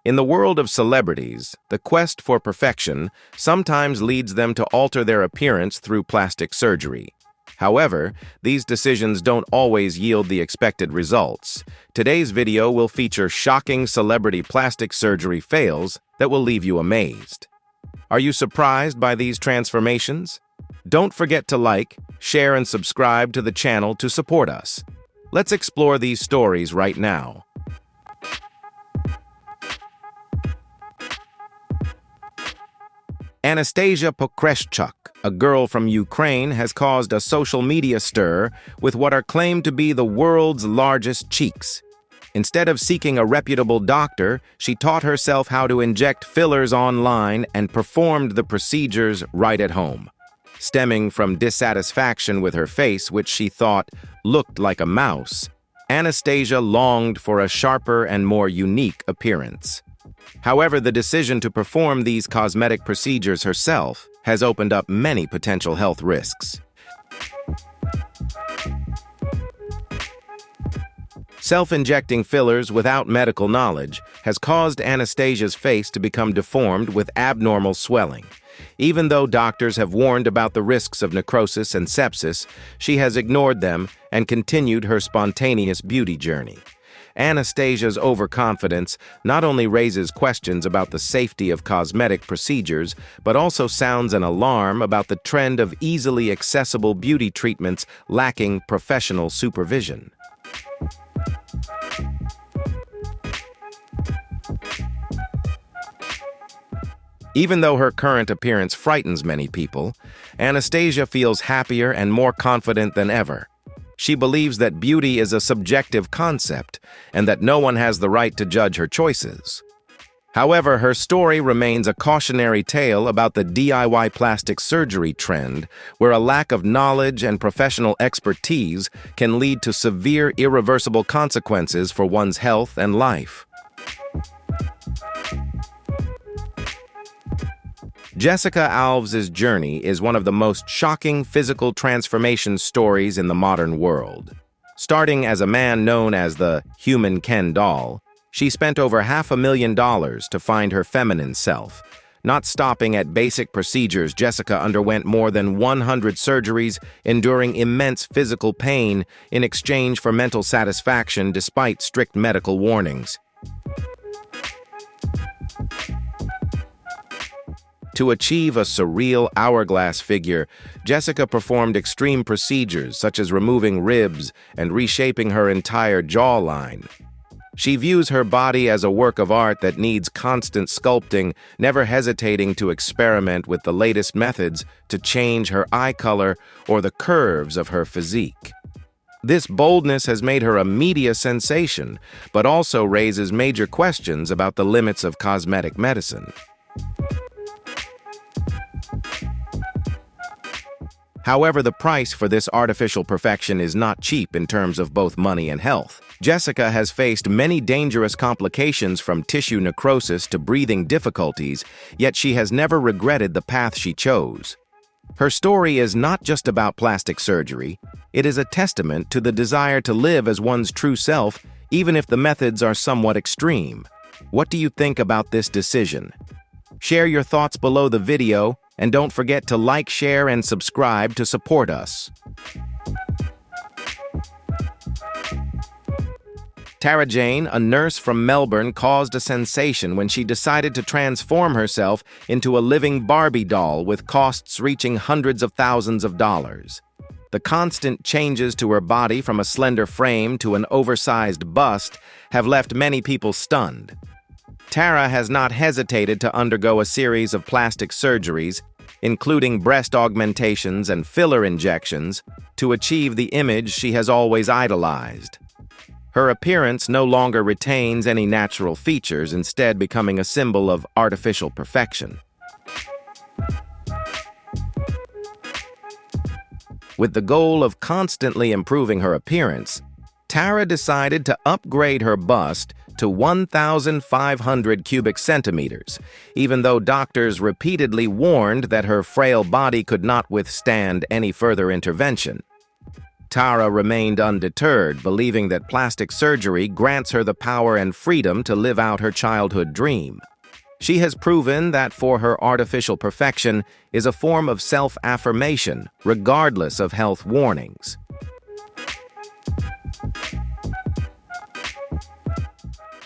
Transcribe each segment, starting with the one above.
In the world of celebrities, the quest for perfection sometimes leads them to alter their appearance through plastic surgery. However, these decisions don't always yield the expected results. Today's video will feature shocking celebrity plastic surgery fails that will leave you amazed. Are you surprised by these transformations? Don't forget to like, share, and subscribe to the channel to support us. Let's explore these stories right now. Anastasia Pokreshchuk, a girl from Ukraine, has caused a social media stir with what are claimed to be the world's largest cheeks. Instead of seeking a reputable doctor, she taught herself how to inject fillers online and performed the procedures right at home. Stemming from dissatisfaction with her face, which she thought looked like a mouse, Anastasia longed for a sharper and more unique appearance. However, the decision to perform these cosmetic procedures herself has opened up many potential health risks. Self-injecting fillers without medical knowledge has caused Anastasia's face to become deformed with abnormal swelling. Even though doctors have warned about the risks of necrosis and sepsis, she has ignored them and continued her spontaneous beauty journey. Anastasia's overconfidence not only raises questions about the safety of cosmetic procedures, but also sounds an alarm about the trend of easily accessible beauty treatments lacking professional supervision. Even though her current appearance frightens many people, Anastasia feels happier and more confident than ever. She believes that beauty is a subjective concept and that no one has the right to judge her choices. However, her story remains a cautionary tale about the DIY plastic surgery trend, where a lack of knowledge and professional expertise can lead to severe, irreversible consequences for one's health and life. Jessica Alves's journey is one of the most shocking physical transformation stories in the modern world. Starting as a man known as the human Ken doll, she spent over $500,000 to find her feminine self. Not stopping at basic procedures, Jessica underwent more than 100 surgeries, enduring immense physical pain in exchange for mental satisfaction despite strict medical warnings. To achieve a surreal hourglass figure, Jessica performed extreme procedures such as removing ribs and reshaping her entire jawline. She views her body as a work of art that needs constant sculpting, never hesitating to experiment with the latest methods to change her eye color or the curves of her physique. This boldness has made her a media sensation, but also raises major questions about the limits of cosmetic medicine. However, the price for this artificial perfection is not cheap in terms of both money and health. Jessica has faced many dangerous complications from tissue necrosis to breathing difficulties, yet she has never regretted the path she chose. Her story is not just about plastic surgery. It is a testament to the desire to live as one's true self, even if the methods are somewhat extreme. What do you think about this decision? Share your thoughts below the video, and don't forget to like, share, and subscribe to support us. Tara Jane, a nurse from Melbourne, caused a sensation when she decided to transform herself into a living Barbie doll with costs reaching hundreds of thousands of dollars. The constant changes to her body, from a slender frame to an oversized bust, have left many people stunned. Tara has not hesitated to undergo a series of plastic surgeries, including breast augmentations and filler injections, to achieve the image she has always idolized. Her appearance no longer retains any natural features, instead becoming a symbol of artificial perfection. With the goal of constantly improving her appearance, Tara decided to upgrade her bust to 1,500 cubic centimeters, even though doctors repeatedly warned that her frail body could not withstand any further intervention. Tara remained undeterred, believing that plastic surgery grants her the power and freedom to live out her childhood dream. She has proven that for her artificial perfection is a form of self-affirmation, regardless of health warnings.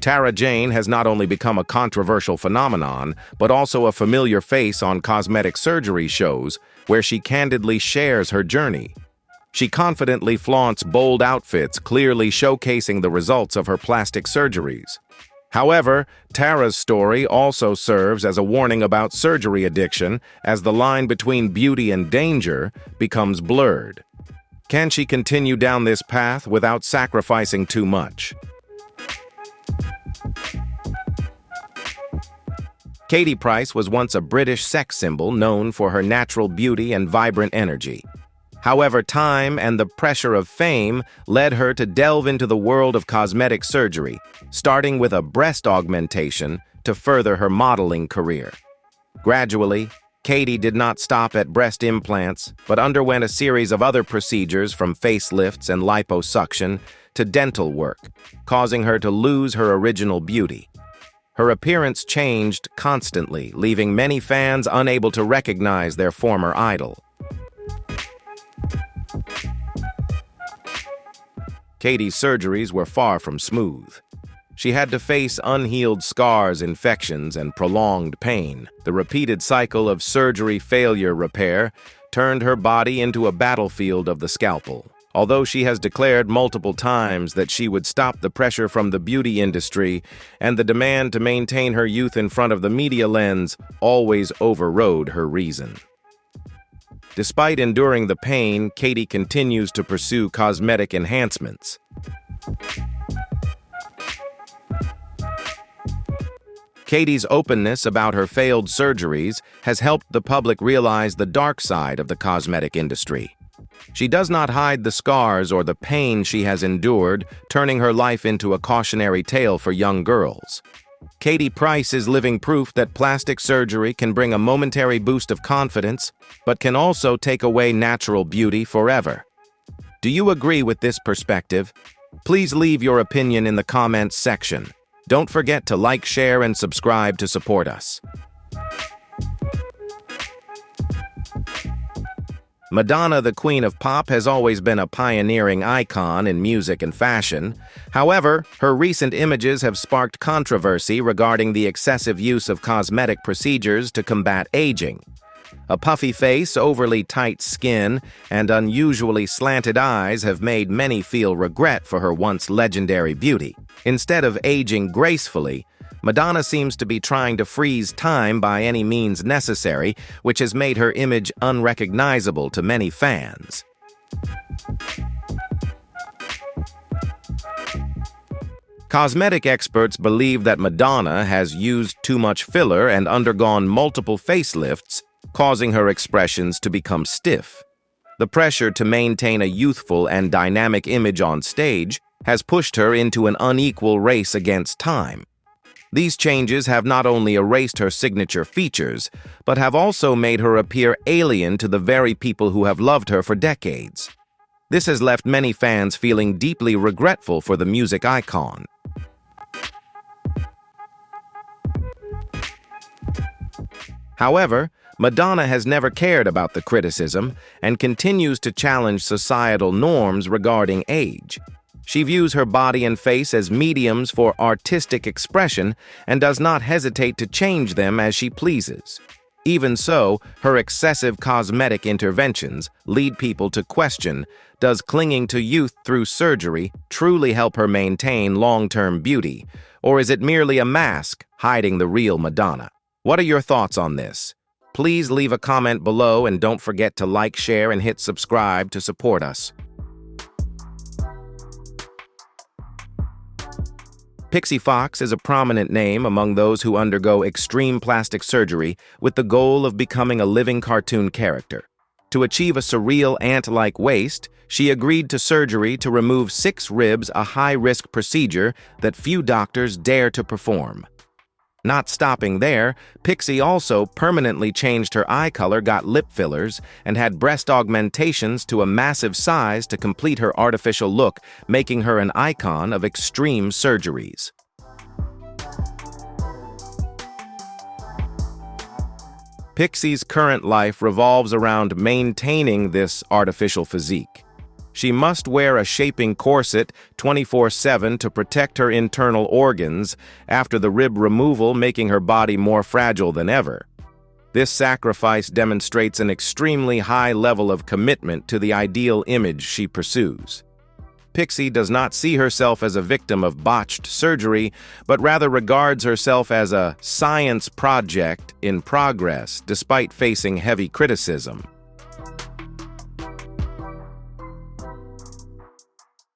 Tara Jane has not only become a controversial phenomenon, but also a familiar face on cosmetic surgery shows, where she candidly shares her journey. She confidently flaunts bold outfits, clearly showcasing the results of her plastic surgeries. However, Tara's story also serves as a warning about surgery addiction, as the line between beauty and danger becomes blurred. Can she continue down this path without sacrificing too much? Katie Price was once a British sex symbol known for her natural beauty and vibrant energy. However, time and the pressure of fame led her to delve into the world of cosmetic surgery, starting with a breast augmentation to further her modeling career. Gradually, Katie did not stop at breast implants, but underwent a series of other procedures from facelifts and liposuction to dental work, causing her to lose her original beauty. Her appearance changed constantly, leaving many fans unable to recognize their former idol. Katie's surgeries were far from smooth. She had to face unhealed scars, infections, and prolonged pain. The repeated cycle of surgery failure repair turned her body into a battlefield of the scalpel. Although she has declared multiple times that she would stop the pressure from the beauty industry, and the demand to maintain her youth in front of the media lens always overrode her reason. Despite enduring the pain, Katie continues to pursue cosmetic enhancements. Katie's openness about her failed surgeries has helped the public realize the dark side of the cosmetic industry. She does not hide the scars or the pain she has endured, turning her life into a cautionary tale for young girls. Katie Price is living proof that plastic surgery can bring a momentary boost of confidence, but can also take away natural beauty forever. Do you agree with this perspective? Please leave your opinion in the comments section. Don't forget to like, share, and subscribe to support us. Madonna, the Queen of Pop, has always been a pioneering icon in music and fashion. However, her recent images have sparked controversy regarding the excessive use of cosmetic procedures to combat aging. A puffy face, overly tight skin, and unusually slanted eyes have made many feel regret for her once legendary beauty. Instead of aging gracefully, Madonna seems to be trying to freeze time by any means necessary, which has made her image unrecognizable to many fans. Cosmetic experts believe that Madonna has used too much filler and undergone multiple facelifts, causing her expressions to become stiff. The pressure to maintain a youthful and dynamic image on stage has pushed her into an unequal race against time. These changes have not only erased her signature features, but have also made her appear alien to the very people who have loved her for decades. This has left many fans feeling deeply regretful for the music icon. However, Madonna has never cared about the criticism and continues to challenge societal norms regarding age. She views her body and face as mediums for artistic expression and does not hesitate to change them as she pleases. Even so, her excessive cosmetic interventions lead people to question, does clinging to youth through surgery truly help her maintain long-term beauty, or is it merely a mask hiding the real Madonna? What are your thoughts on this? Please leave a comment below and don't forget to like, share, and hit subscribe to support us. Pixie Fox is a prominent name among those who undergo extreme plastic surgery with the goal of becoming a living cartoon character. To achieve a surreal ant-like waist, she agreed to surgery to remove 6 ribs, a high-risk procedure that few doctors dare to perform. Not stopping there, Pixie also permanently changed her eye color, got lip fillers, and had breast augmentations to a massive size to complete her artificial look, making her an icon of extreme surgeries. Pixie's current life revolves around maintaining this artificial physique. She must wear a shaping corset 24/7 to protect her internal organs after the rib removal, making her body more fragile than ever. This sacrifice demonstrates an extremely high level of commitment to the ideal image she pursues. Pixie does not see herself as a victim of botched surgery, but rather regards herself as a science project in progress, despite facing heavy criticism.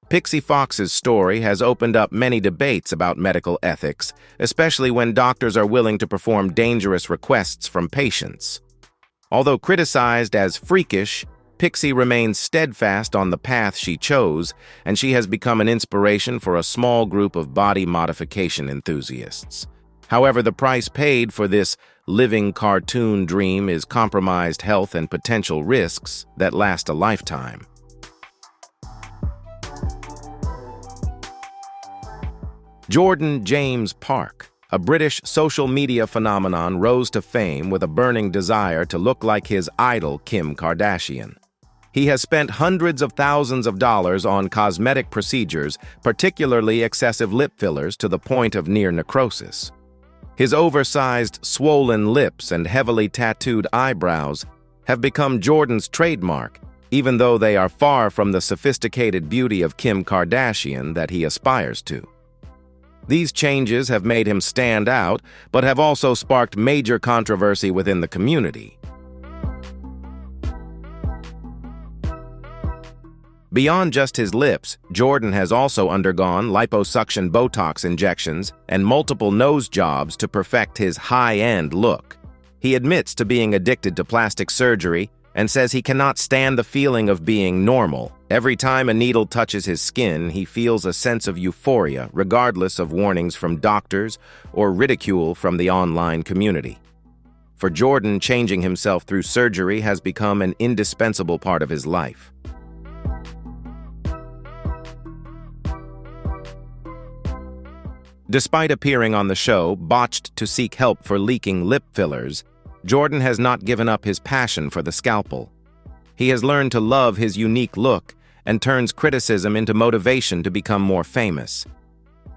Pixie Fox's story has opened up many debates about medical ethics, especially when doctors are willing to perform dangerous requests from patients. Although criticized as freakish, Pixie remains steadfast on the path she chose, and she has become an inspiration for a small group of body modification enthusiasts. However, the price paid for this living cartoon dream is compromised health and potential risks that last a lifetime. Jordan James Park, a British social media phenomenon, rose to fame with a burning desire to look like his idol Kim Kardashian. He has spent hundreds of thousands of dollars on cosmetic procedures, particularly excessive lip fillers, to the point of near necrosis. His oversized, swollen lips and heavily tattooed eyebrows have become Jordan's trademark, even though they are far from the sophisticated beauty of Kim Kardashian that he aspires to. These changes have made him stand out, but have also sparked major controversy within the community. Beyond just his lips, Jordan has also undergone liposuction Botox injections and multiple nose jobs to perfect his high-end look. He admits to being addicted to plastic surgery and says he cannot stand the feeling of being normal. Every time a needle touches his skin, he feels a sense of euphoria, regardless of warnings from doctors or ridicule from the online community. For Jordan, changing himself through surgery has become an indispensable part of his life. Despite appearing on the show, botched to seek help for leaking lip fillers, Jordan has not given up his passion for the scalpel. He has learned to love his unique look and turns criticism into motivation to become more famous.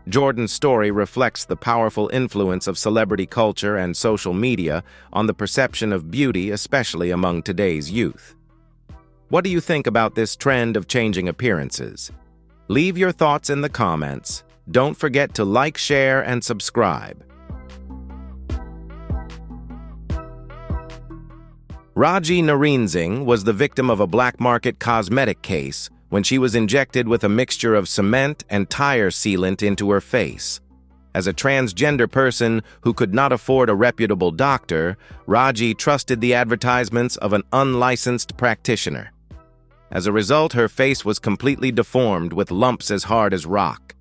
Jordan's story reflects the powerful influence of celebrity culture and social media on the perception of beauty, especially among today's youth. What do you think about this trend of changing appearances? Leave your thoughts in the comments. Don't forget to like, share, and subscribe. Raji Nareenzing was the victim of a black market cosmetic case when she was injected with a mixture of cement and tire sealant into her face. As a transgender person who could not afford a reputable doctor, Raji trusted the advertisements of an unlicensed practitioner. As a result, her face was completely deformed with lumps as hard as rock.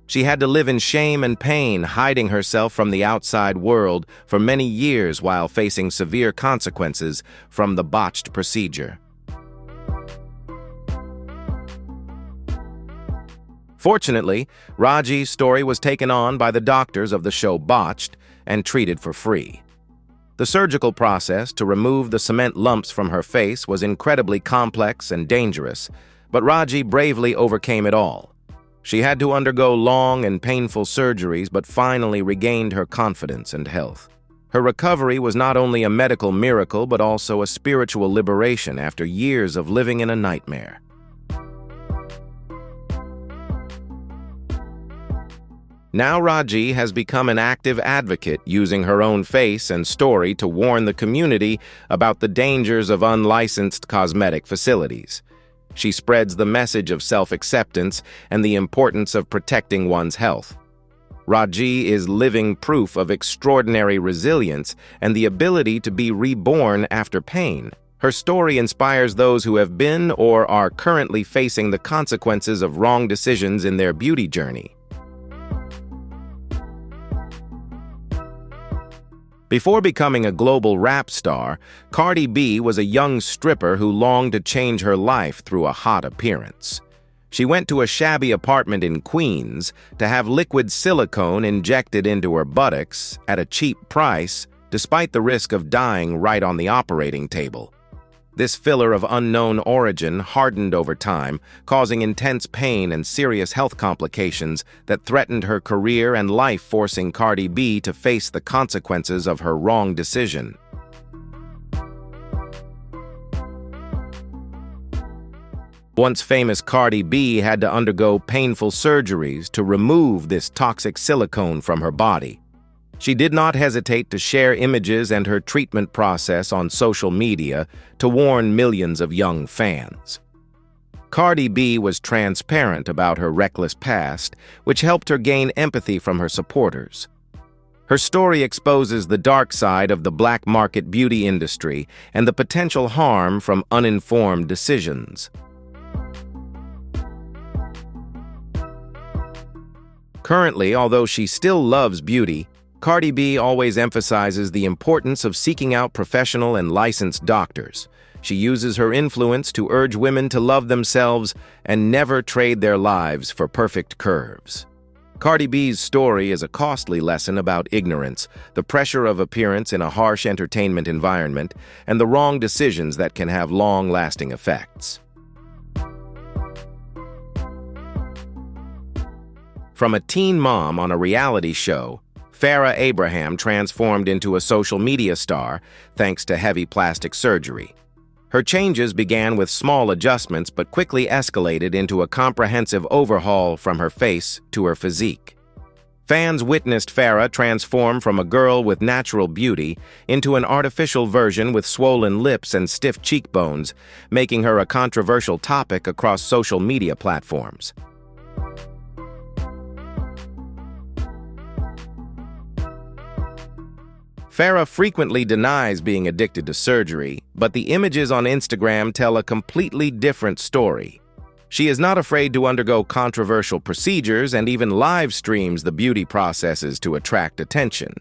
She had to live in shame and pain, hiding herself from the outside world for many years while facing severe consequences from the botched procedure. Fortunately, Raji's story was taken on by the doctors of the show Botched and treated for free. The surgical process to remove the cement lumps from her face was incredibly complex and dangerous, but Raji bravely overcame it all. She had to undergo long and painful surgeries, but finally regained her confidence and health. Her recovery was not only a medical miracle, but also a spiritual liberation after years of living in a nightmare. Now Raji has become an active advocate, using her own face and story to warn the community about the dangers of unlicensed cosmetic facilities. She spreads the message of self-acceptance and the importance of protecting one's health. Raji is living proof of extraordinary resilience and the ability to be reborn after pain. Her story inspires those who have been or are currently facing the consequences of wrong decisions in their beauty journey. Before becoming a global rap star, Cardi B was a young stripper who longed to change her life through a hot appearance. She went to a shabby apartment in Queens to have liquid silicone injected into her buttocks at a cheap price, despite the risk of dying right on the operating table. This filler of unknown origin hardened over time, causing intense pain and serious health complications that threatened her career and life, forcing Cardi B to face the consequences of her wrong decision. Once famous Cardi B had to undergo painful surgeries to remove this toxic silicone from her body. She did not hesitate to share images and her treatment process on social media to warn millions of young fans. Cardi B was transparent about her reckless past, which helped her gain empathy from her supporters. Her story exposes the dark side of the black market beauty industry and the potential harm from uninformed decisions. Currently, although she still loves beauty, Cardi B always emphasizes the importance of seeking out professional and licensed doctors. She uses her influence to urge women to love themselves and never trade their lives for perfect curves. Cardi B's story is a costly lesson about ignorance, the pressure of appearance in a harsh entertainment environment, and the wrong decisions that can have long-lasting effects. From a teen mom on a reality show, Farrah Abraham transformed into a social media star thanks to heavy plastic surgery. Her changes began with small adjustments but quickly escalated into a comprehensive overhaul from her face to her physique. Fans witnessed Farrah transform from a girl with natural beauty into an artificial version with swollen lips and stiff cheekbones, making her a controversial topic across social media platforms. Farrah frequently denies being addicted to surgery, but the images on Instagram tell a completely different story. She is not afraid to undergo controversial procedures and even live streams the beauty processes to attract attention.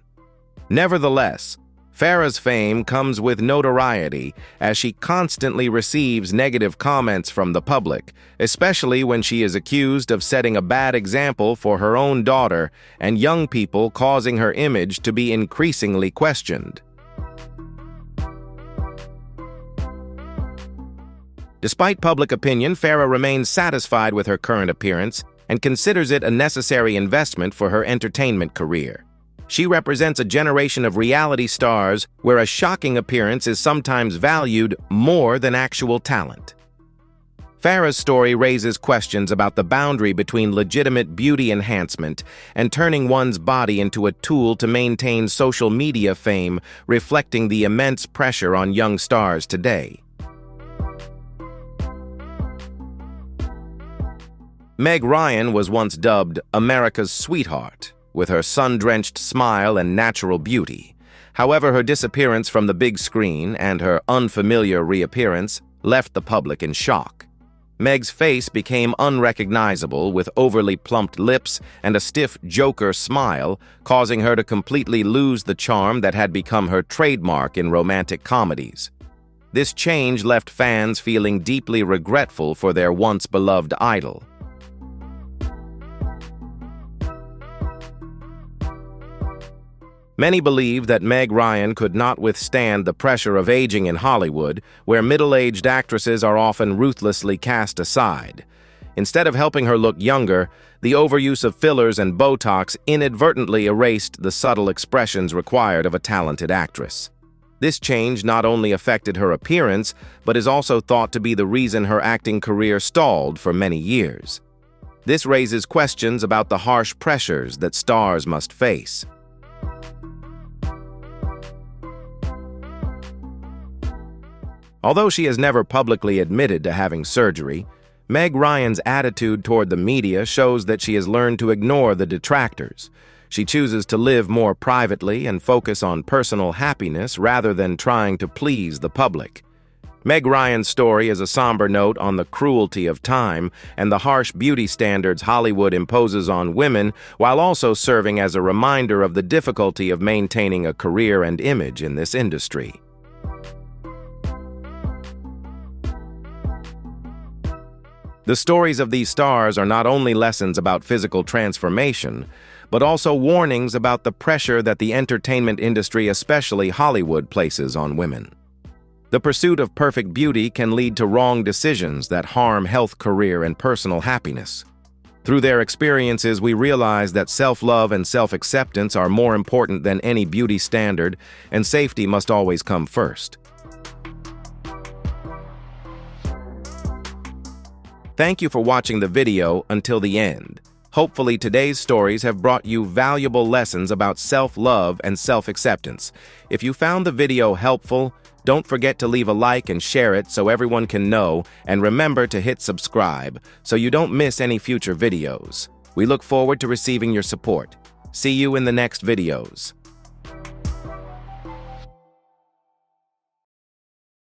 Nevertheless, Farrah's fame comes with notoriety as she constantly receives negative comments from the public, especially when she is accused of setting a bad example for her own daughter and young people, causing her image to be increasingly questioned. Despite public opinion, Farrah remains satisfied with her current appearance and considers it a necessary investment for her entertainment career. She represents a generation of reality stars where a shocking appearance is sometimes valued more than actual talent. Farrah's story raises questions about the boundary between legitimate beauty enhancement and turning one's body into a tool to maintain social media fame, reflecting the immense pressure on young stars today. Meg Ryan was once dubbed America's sweetheart, with her sun-drenched smile and natural beauty. However, her disappearance from the big screen and her unfamiliar reappearance left the public in shock. Meg's face became unrecognizable, with overly plumped lips and a stiff Joker smile, causing her to completely lose the charm that had become her trademark in romantic comedies. This change left fans feeling deeply regretful for their once-beloved idol. Many believe that Meg Ryan could not withstand the pressure of aging in Hollywood, where middle-aged actresses are often ruthlessly cast aside. Instead of helping her look younger, the overuse of fillers and Botox inadvertently erased the subtle expressions required of a talented actress. This change not only affected her appearance, but is also thought to be the reason her acting career stalled for many years. This raises questions about the harsh pressures that stars must face. Although she has never publicly admitted to having surgery, Meg Ryan's attitude toward the media shows that she has learned to ignore the detractors. She chooses to live more privately and focus on personal happiness rather than trying to please the public. Meg Ryan's story is a somber note on the cruelty of time and the harsh beauty standards Hollywood imposes on women, while also serving as a reminder of the difficulty of maintaining a career and image in this industry. The stories of these stars are not only lessons about physical transformation, but also warnings about the pressure that the entertainment industry, especially Hollywood, places on women. The pursuit of perfect beauty can lead to wrong decisions that harm health, career, and personal happiness. Through their experiences, we realize that self-love and self-acceptance are more important than any beauty standard, and safety must always come first. Thank you for watching the video until the end. Hopefully, today's stories have brought you valuable lessons about self-love and self-acceptance. If you found the video helpful, don't forget to leave a like and share it so everyone can know, and remember to hit subscribe so you don't miss any future videos. We look forward to receiving your support. See you in the next videos.